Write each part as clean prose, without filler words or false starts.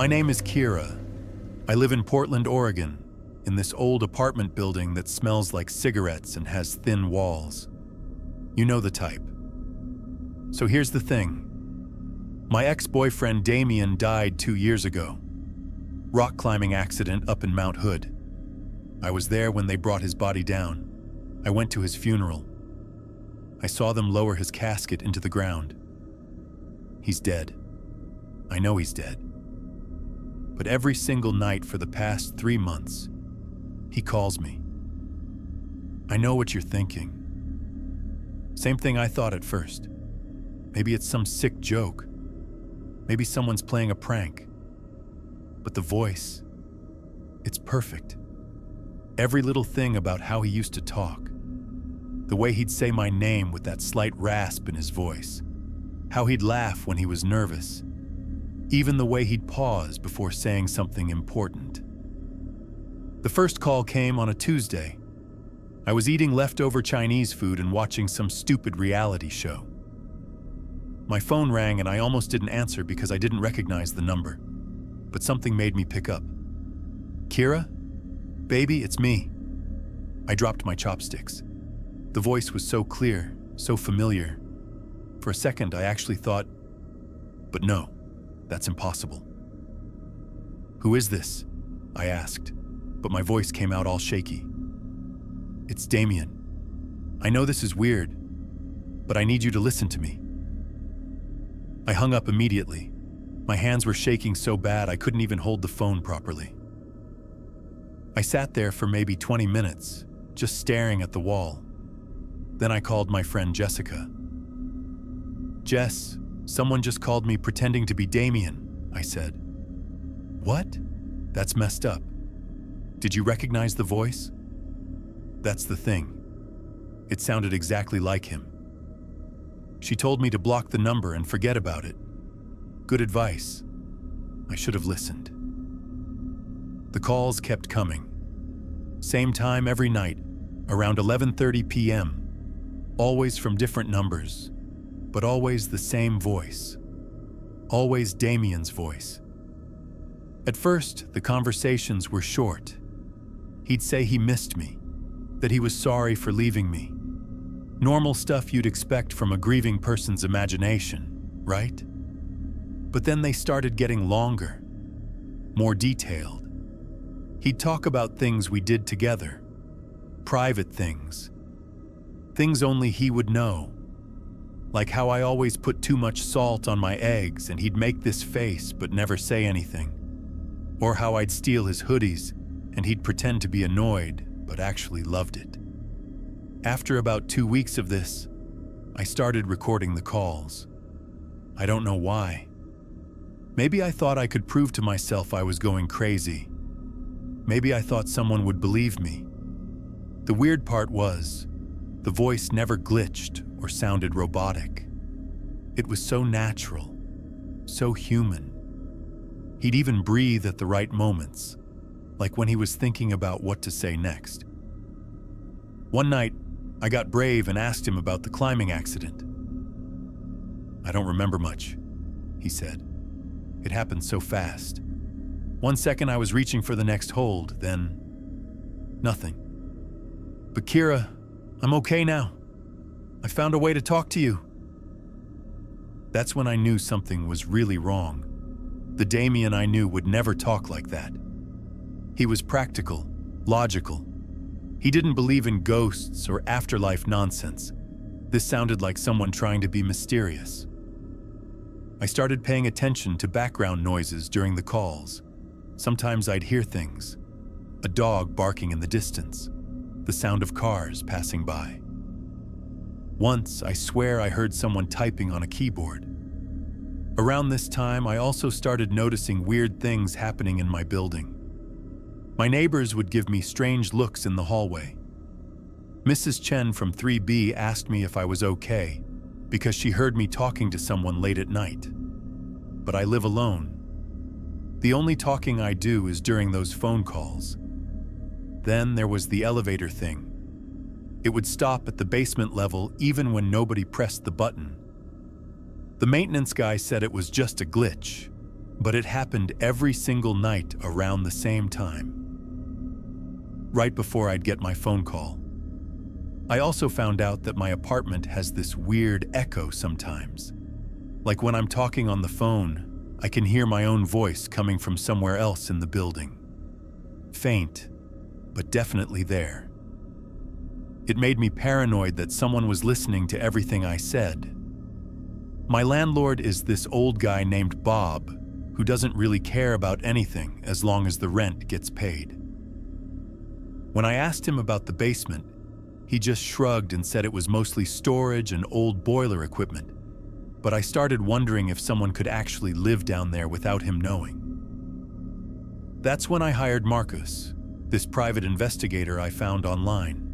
My name is Kira. I live in Portland, Oregon, in this old apartment building that smells like cigarettes and has thin walls. You know the type. So here's the thing. My ex-boyfriend Damien died 2 years ago. Rock climbing accident up in Mount Hood. I was there when they brought his body down. I went to his funeral. I saw them lower his casket into the ground. He's dead. I know he's dead. But every single night for the past 3 months, he calls me. I know what you're thinking. Same thing I thought at first. Maybe it's some sick joke. Maybe someone's playing a prank. But the voice, it's perfect. Every little thing about how he used to talk. The way he'd say my name with that slight rasp in his voice. How he'd laugh when he was nervous. Even the way he'd pause before saying something important. The first call came on a Tuesday. I was eating leftover Chinese food and watching some stupid reality show. My phone rang and I almost didn't answer because I didn't recognize the number. But something made me pick up. Kira? Baby, it's me. I dropped my chopsticks. The voice was so clear, so familiar. For a second, I actually thought, but no, that's impossible. Who is this? I asked, but my voice came out all shaky. It's Damien. I know this is weird, but I need you to listen to me. I hung up immediately. My hands were shaking so bad I couldn't even hold the phone properly. I sat there for maybe 20 minutes, just staring at the wall. Then I called my friend Jessica. Jess, someone just called me pretending to be Damien, I said. What? That's messed up. Did you recognize the voice? That's the thing. It sounded exactly like him. She told me to block the number and forget about it. Good advice. I should have listened. The calls kept coming. Same time every night, around 11:30 p.m. Always from different numbers, but always the same voice. Always Damien's voice. At first, the conversations were short. He'd say he missed me, that he was sorry for leaving me. Normal stuff you'd expect from a grieving person's imagination, right? But then they started getting longer, more detailed. He'd talk about things we did together, private things, things only he would know. Like how I always put too much salt on my eggs and he'd make this face but never say anything. Or how I'd steal his hoodies and he'd pretend to be annoyed but actually loved it. After about 2 weeks of this, I started recording the calls. I don't know why. Maybe I thought I could prove to myself I was going crazy. Maybe I thought someone would believe me. The weird part was, the voice never glitched or sounded robotic. It was so natural, so human. He'd even breathe at the right moments, like when he was thinking about what to say next. One night, I got brave and asked him about the climbing accident. I don't remember much, he said. It happened so fast. 1 second I was reaching for the next hold, then nothing. But Kira, I'm okay now. I found a way to talk to you. That's when I knew something was really wrong. The Damien I knew would never talk like that. He was practical, logical. He didn't believe in ghosts or afterlife nonsense. This sounded like someone trying to be mysterious. I started paying attention to background noises during the calls. Sometimes I'd hear things. A dog barking in the distance. The sound of cars passing by. Once, I swear I heard someone typing on a keyboard. Around this time, I also started noticing weird things happening in my building. My neighbors would give me strange looks in the hallway. Mrs. Chen from 3B asked me if I was okay, because she heard me talking to someone late at night. But I live alone. The only talking I do is during those phone calls. Then there was the elevator thing. It would stop at the basement level even when nobody pressed the button. The maintenance guy said it was just a glitch, But it happened every single night around the same time, right before I'd get my phone call. I also found out that my apartment has this weird echo sometimes. Like when I'm talking on the phone, I can hear my own voice coming from somewhere else in the building. Faint, but definitely there. It made me paranoid that someone was listening to everything I said. My landlord is this old guy named Bob, who doesn't really care about anything as long as the rent gets paid. When I asked him about the basement, he just shrugged and said it was mostly storage and old boiler equipment, but I started wondering if someone could actually live down there without him knowing. That's when I hired Marcus, this private investigator I found online.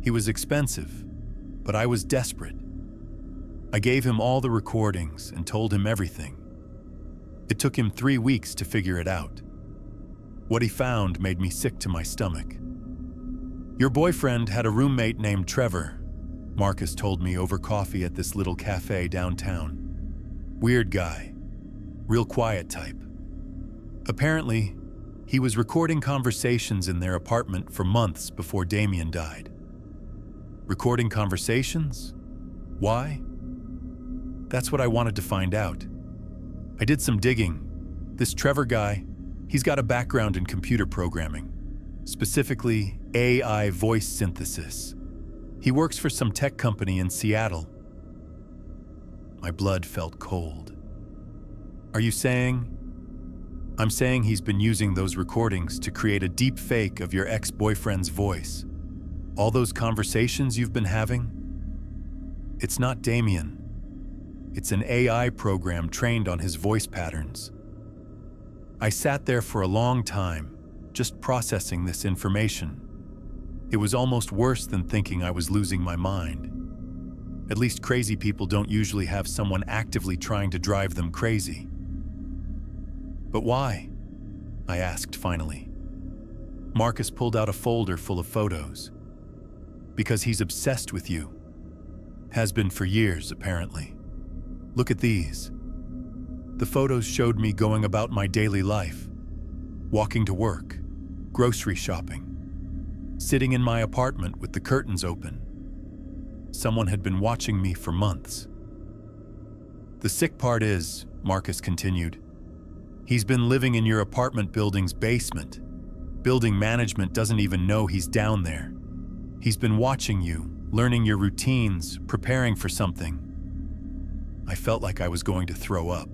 He was expensive, but I was desperate. I gave him all the recordings and told him everything. It took him 3 weeks to figure it out. What he found made me sick to my stomach. Your boyfriend had a roommate named Trevor, Marcus told me over coffee at this little cafe downtown. Weird guy, real quiet type. Apparently, he was recording conversations in their apartment for months before Damien died. Recording conversations? Why? That's what I wanted to find out. I did some digging. This Trevor guy, he's got a background in computer programming, specifically AI voice synthesis. He works for some tech company in Seattle. My blood felt cold. Are you saying? I'm saying he's been using those recordings to create a deep fake of your ex-boyfriend's voice. All those conversations you've been having? It's not Damien. It's an AI program trained on his voice patterns. I sat there for a long time, just processing this information. It was almost worse than thinking I was losing my mind. At least crazy people don't usually have someone actively trying to drive them crazy. But why? I asked finally. Marcus pulled out a folder full of photos. Because he's obsessed with you. Has been for years, apparently. Look at these. The photos showed me going about my daily life, walking to work, grocery shopping, sitting in my apartment with the curtains open. Someone had been watching me for months. The sick part is, Marcus continued, he's been living in your apartment building's basement. Building management doesn't even know he's down there. He's been watching you, learning your routines, preparing for something. I felt like I was going to throw up.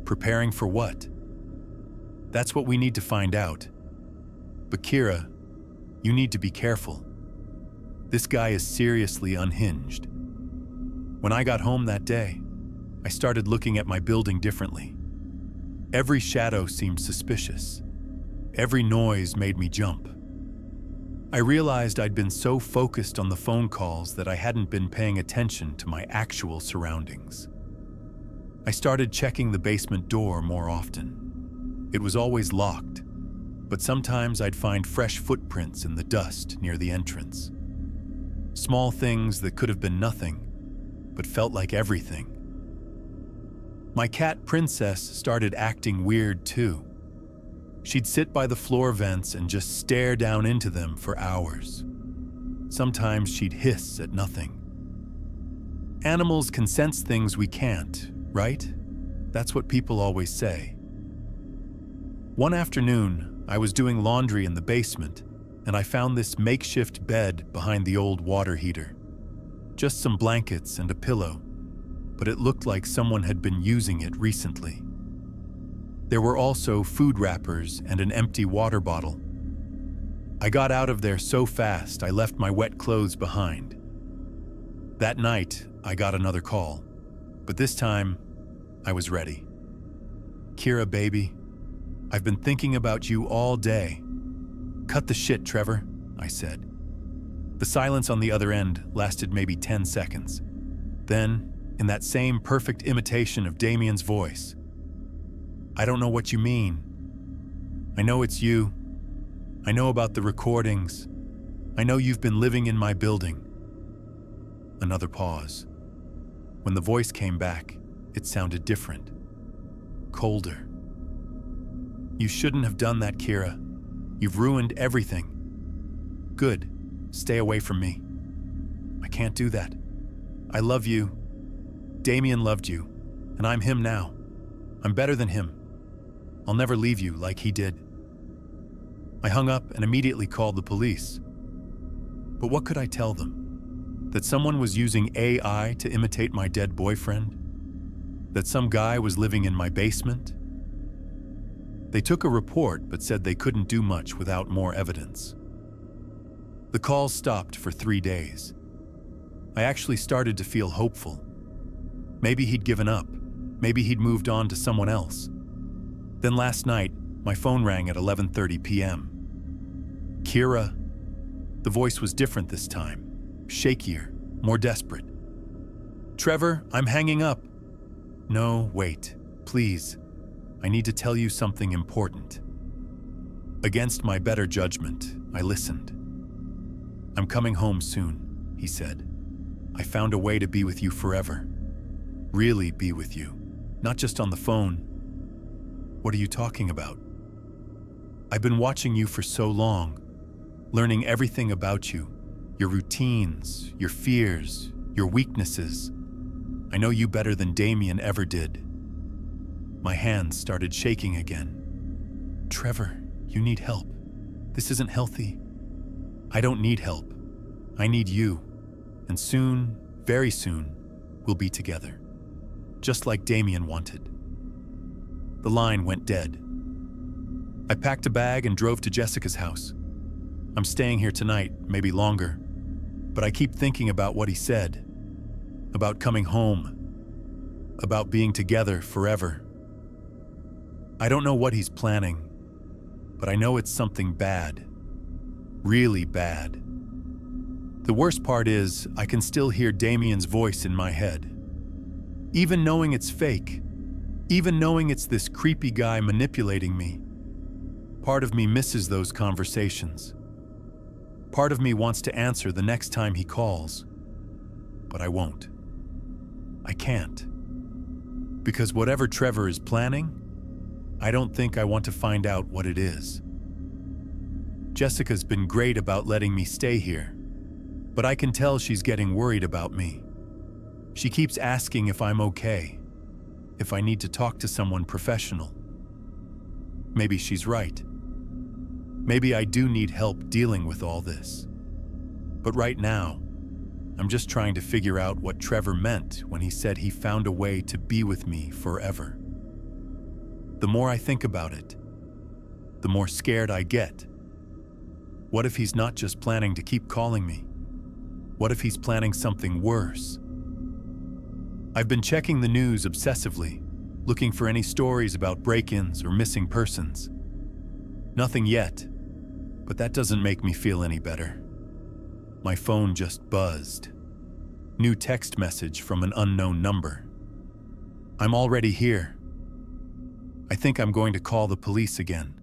Preparing for what? That's what we need to find out. But Kira, you need to be careful. This guy is seriously unhinged. When I got home that day, I started looking at my building differently. Every shadow seemed suspicious. Every noise made me jump. I realized I'd been so focused on the phone calls that I hadn't been paying attention to my actual surroundings. I started checking the basement door more often. It was always locked, but sometimes I'd find fresh footprints in the dust near the entrance. Small things that could have been nothing, but felt like everything. My cat Princess started acting weird too. She'd sit by the floor vents and just stare down into them for hours. Sometimes she'd hiss at nothing. Animals can sense things we can't, right? That's what people always say. One afternoon, I was doing laundry in the basement, and I found this makeshift bed behind the old water heater. Just some blankets and a pillow, but it looked like someone had been using it recently. There were also food wrappers and an empty water bottle. I got out of there so fast I left my wet clothes behind. That night, I got another call, but this time, I was ready. Kira, baby, I've been thinking about you all day. Cut the shit, Trevor, I said. The silence on the other end lasted maybe 10 seconds. Then, in that same perfect imitation of Damien's voice, I don't know what you mean. I know it's you. I know about the recordings. I know you've been living in my building. Another pause. When the voice came back, it sounded different. colder. You shouldn't have done that, Kira. You've ruined everything. Good. Stay away from me. I can't do that. I love you. Damien loved you, and I'm him now. I'm better than him. I'll never leave you like he did. I hung up and immediately called the police. But what could I tell them? That someone was using AI to imitate my dead boyfriend? That some guy was living in my basement? They took a report but said they couldn't do much without more evidence. The calls stopped for 3 days. I actually started to feel hopeful. Maybe he'd given up. Maybe he'd moved on to someone else. Then last night, my phone rang at 11:30 p.m. Kira. The voice was different this time. Shakier, more desperate. Trevor, I'm hanging up. No, wait. Please. I need to tell you something important. Against my better judgment, I listened. I'm coming home soon, he said. I found a way to be with you forever. Really be with you. Not just on the phone. What are you talking about? I've been watching you for so long, learning everything about you, your routines, your fears, your weaknesses. I know you better than Damien ever did. My hands started shaking again. Trevor, you need help. This isn't healthy. I don't need help. I need you. And soon, very soon, we'll be together. Just like Damien wanted. The line went dead. I packed a bag and drove to Jessica's house. I'm staying here tonight, maybe longer, but I keep thinking about what he said, about coming home, about being together forever. I don't know what he's planning, but I know it's something bad, really bad. The worst part is I can still hear Damien's voice in my head. Even knowing it's fake, even knowing it's this creepy guy manipulating me, part of me misses those conversations. Part of me wants to answer the next time he calls, but I won't. I can't. Because whatever Trevor is planning, I don't think I want to find out what it is. Jessica's been great about letting me stay here, but I can tell she's getting worried about me. She keeps asking if I'm okay, if I need to talk to someone professional. Maybe she's right. Maybe I do need help dealing with all this. But right now, I'm just trying to figure out what Trevor meant when he said he found a way to be with me forever. The more I think about it, the more scared I get. What if he's not just planning to keep calling me? What if he's planning something worse? I've been checking the news obsessively, looking for any stories about break-ins or missing persons. Nothing yet, but that doesn't make me feel any better. My phone just buzzed. New text message from an unknown number. I'm already here. I think I'm going to call the police again.